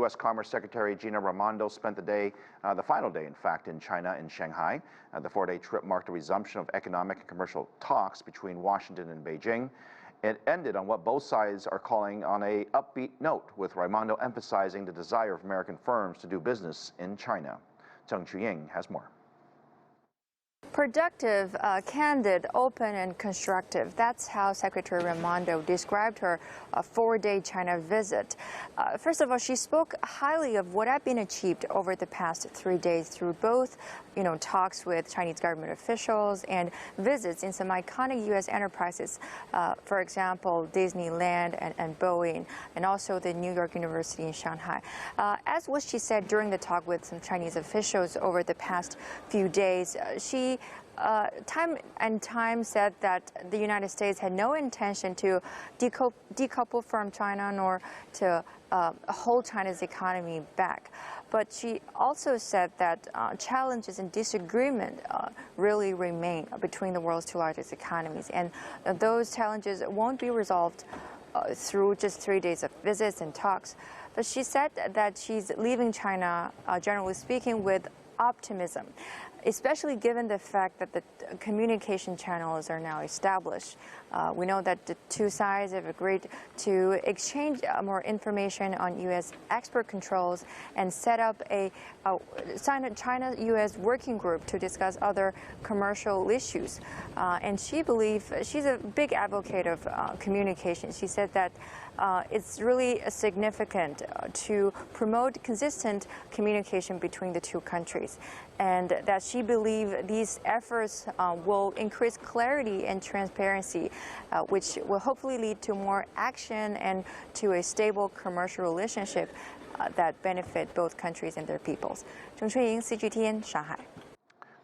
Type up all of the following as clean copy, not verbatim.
U.S. Commerce Secretary Gina Raimondo spent the day, the final day, in fact, in China, in Shanghai. The 4-day trip marked the resumption of economic and commercial talks between Washington and Beijing. It ended on what both sides are calling on a upbeat note, with Raimondo emphasizing the desire of American firms to do business in China. Zongyuan has more. Productive, candid, open, and constructive. That's how Secretary Raimondo described her 4-day China visit. First of all, she spoke highly of what had been achieved over the past 3 days through both, talks with Chinese government officials and visits in some iconic U.S. enterprises. For example, Disneyland and Boeing, and also the New York University in Shanghai. As what she said during the talk with some Chinese officials over the past few days, she time and time said that the United States had no intention to decouple from China nor to hold China's economy back. But she also said that challenges and disagreement really remain between the world's two largest economies, and those challenges won't be resolved through just 3 days of visits and talks. But she said that she's leaving China, generally speaking, with optimism, especially given the fact that the communication channels are now established. We know that the two sides have agreed to exchange more information on U.S. export controls and set up a China-U.S. working group to discuss other commercial issues. And she believes, she's a big advocate of communication. She said that it's really significant to promote consistent communication between the two countries, and that she believes these efforts will increase clarity and transparency, which will hopefully lead to more action and to a stable commercial relationship that benefit both countries and their peoples. Zheng Chunying, CGTN, Shanghai.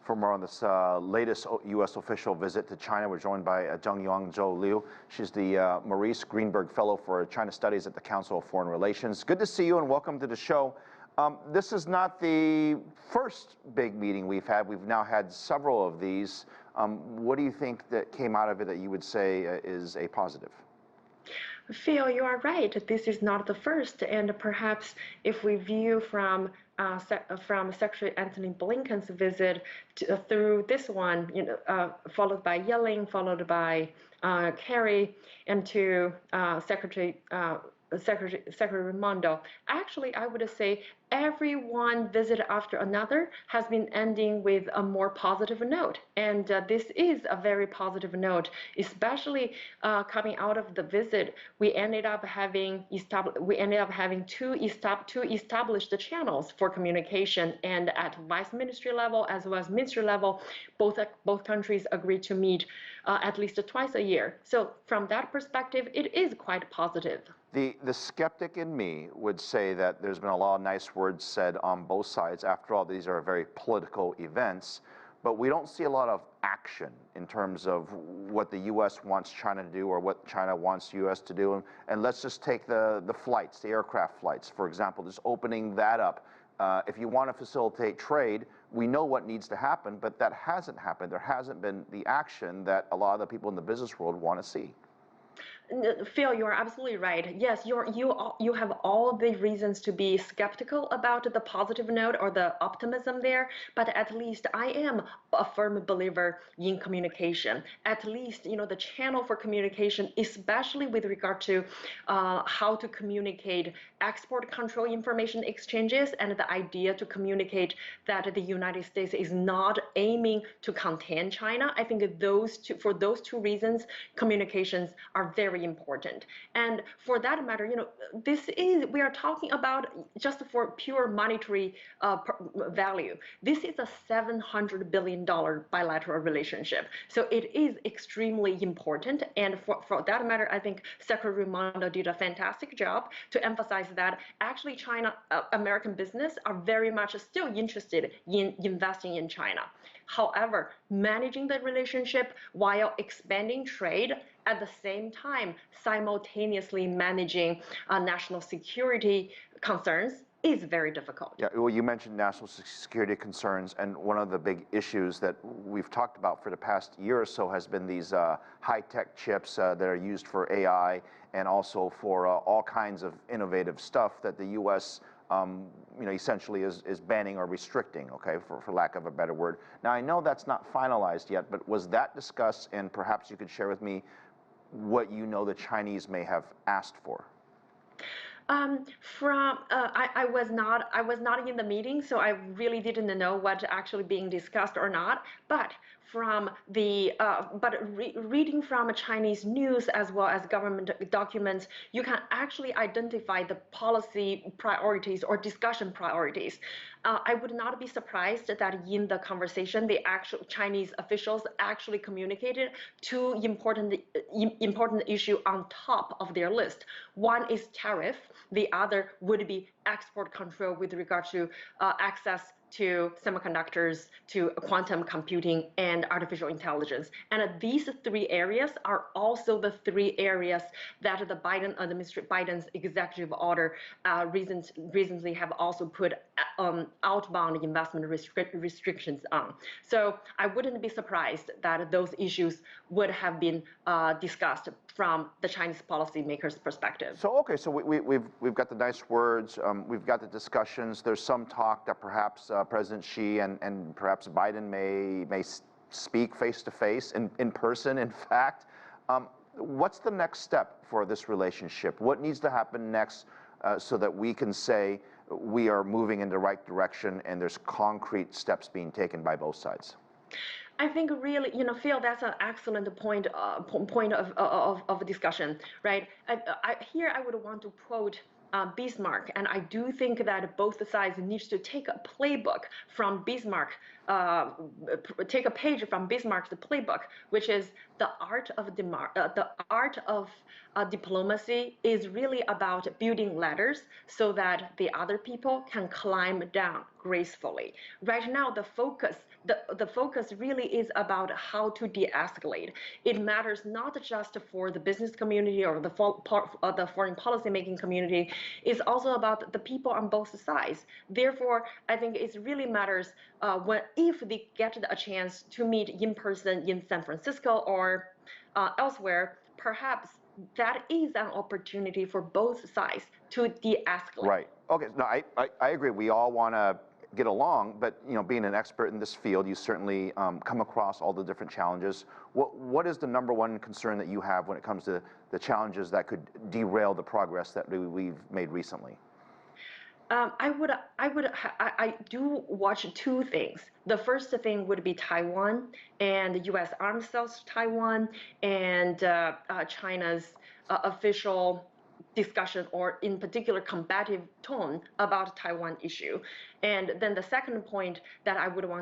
For more on this latest U.S. official visit to China, we're joined by Zongyuan Zoe Liu. She's the Maurice Greenberg Fellow for China Studies at the Council of Foreign Relations. Good to see you and welcome to the show. This is not the first big meeting we've had. We've now had several of these. What do you think that came out of it that you would say is a positive? Phil, you are right. This is not the first, and perhaps if we view from Secretary Antony Blinken's visit through this one, followed by Yellen, followed by Kerry, and to Secretary Raimondo. Actually, I would say every one visit after another has been ending with a more positive note, and this is a very positive note, especially coming out of the visit. We ended up having two established channels for communication, and at vice ministry level as well as ministry level, both countries agreed to meet at least twice a year. So from that perspective, it is quite positive. The skeptic in me would say that there's been a lot of nice words said on both sides. After all, these are very political events, but we don't see a lot of action in terms of what the U.S. wants China to do or what China wants the U.S. to do. And let's just take the flights, the aircraft flights, for example, just opening that up. If you want to facilitate trade, we know what needs to happen, but that hasn't happened. There hasn't been the action that a lot of the people in the business world want to see. Phil, you are absolutely right. Yes, you have all the reasons to be skeptical about the positive note or the optimism there, but at least I am a firm believer in communication. At least, the channel for communication, especially with regard to how to communicate export control information exchanges, and the idea to communicate that the United States is not aiming to contain China. I think for those two reasons, communications are very important. And for that matter, we are talking about, just for pure monetary value, this is a $700 billion bilateral relationship. So it is extremely important. And for that matter, I think Secretary Raimondo did a fantastic job to emphasize that actually American business are very much still interested in investing in China. However, managing the relationship while expanding trade, at the same time simultaneously managing national security concerns, is very difficult. Yeah, well, you mentioned national security concerns, and one of the big issues that we've talked about for the past year or so has been these high-tech chips that are used for AI and also for all kinds of innovative stuff that the U.S. essentially is banning or restricting, okay, for lack of a better word. Now, I know that's not finalized yet, but was that discussed, and perhaps you could share with me what you know the Chinese may have asked for? I was not in the meeting, so I really didn't know what actually being discussed or not. But reading from Chinese news as well as government documents, you can actually identify the policy priorities or discussion priorities. I would not be surprised that in the conversation, the actual Chinese officials actually communicated two important issue on top of their list. One is tariff. The other would be export control with regard to access to semiconductors, to quantum computing, and artificial intelligence. And these three areas are also the three areas that the Biden's executive order recently have also put outbound investment restrictions on. So I wouldn't be surprised that those issues would have been discussed from the Chinese policymakers' perspective. So, okay, so we've got the nice words, we've got the discussions. There's some talk that perhaps President Xi and perhaps Biden may speak face-to-face, in person, in fact. What's the next step for this relationship? What needs to happen next so that we can say we are moving in the right direction and there's concrete steps being taken by both sides? I think really, Phil, that's an excellent point of discussion, right? Here I would want to quote Bismarck, and I do think that both sides need to take a playbook from Bismarck, take a page from Bismarck's playbook, which is the art of diplomacy is really about building ladders so that the other people can climb down gracefully. Right now, the focus really is about how to de-escalate. It matters not just for the business community or the foreign policy making community. It's also about the people on both sides. Therefore, I think it really matters if they get a chance to meet in person in San Francisco or elsewhere, perhaps that is an opportunity for both sides to de-escalate. Right. Okay. No, I agree. We all want to get along, but being an expert in this field, you certainly come across all the different challenges. What is the number one concern that you have when it comes to the challenges that could derail the progress that we've made recently? I do watch two things. The first thing would be Taiwan and U.S. arms sales to Taiwan and China's official discussion or in particular combative tone about Taiwan issue. And then the second point that I would want